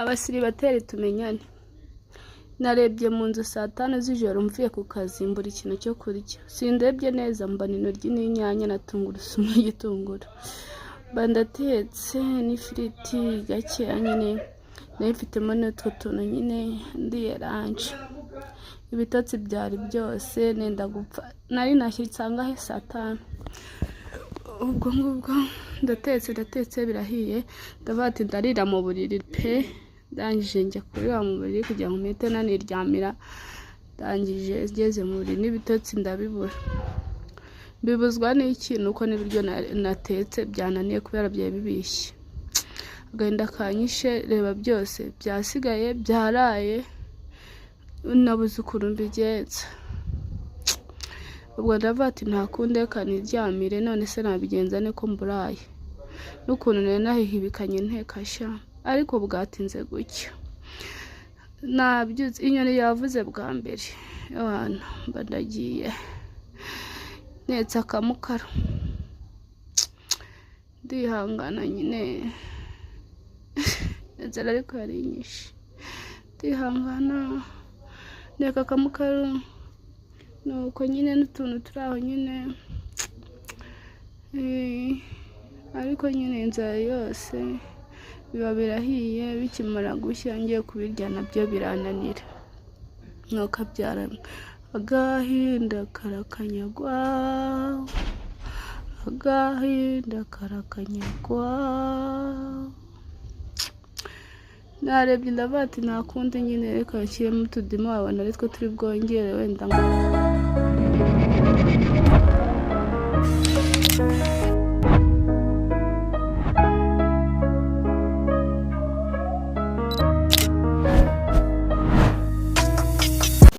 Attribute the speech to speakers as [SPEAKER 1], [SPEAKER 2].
[SPEAKER 1] Abasiribateri tumenyane. Narebye mu nzu saa 5 z'ijoro mvuye ku kazi mbura ikintu cyo kurya. Sindebye neza mbona intoryi n'inyanya na tungurusumu y'igitunguru. Bandatetse n'ifiriti gakeya nyine. Nayifitemo n'utwo tuntu nyine ndiye ranch. Ibitotsi byari byose nenda gupfa. Nari nashyitse angahe saa 5. Ubwo ngubwo ndatetse birahiye. Ndavuga ati ndarira mu buriri pe. Ndangije njya kurira mu buriri kugira ngo mpite naniryamira. Ndangije ngeze mu buriri n'ibitotsi ndabibura. Bibuzwa n'ikintu uko n'ibiryo natetse byananiye kubera byaye bibishye. Agahinda kanyishe reba byose byasigaye byaraye nabuze ukuntu mbigenza. Ubwo ndavuga ati nta kundi reka niryamire none se nabigenza ne ko mburaye. N'ukuntu nari nahihibikanye ntekasha ariko bwatinze gucya. Nabyutse inyoni yavuze bwa mbere. Abana bandagiye. Netse akamukaro. Ndihangana nyine. Inzara ariko yari nyinshi. Ndihangana. Neka akamukaro. Nuko nyine n'utuntu turaho nyine. Ariko nyine inzara yose biba birahiye bikimara gushya ngiye kubirya nabyo birananira. Nuko abyara agahinda karakanyagwa. Agahinda karakanyagwa. Narebye ndavuga ati nta kundi nyine reka nshyiremo utudimo abana aritwo turi bwongere wenda ngo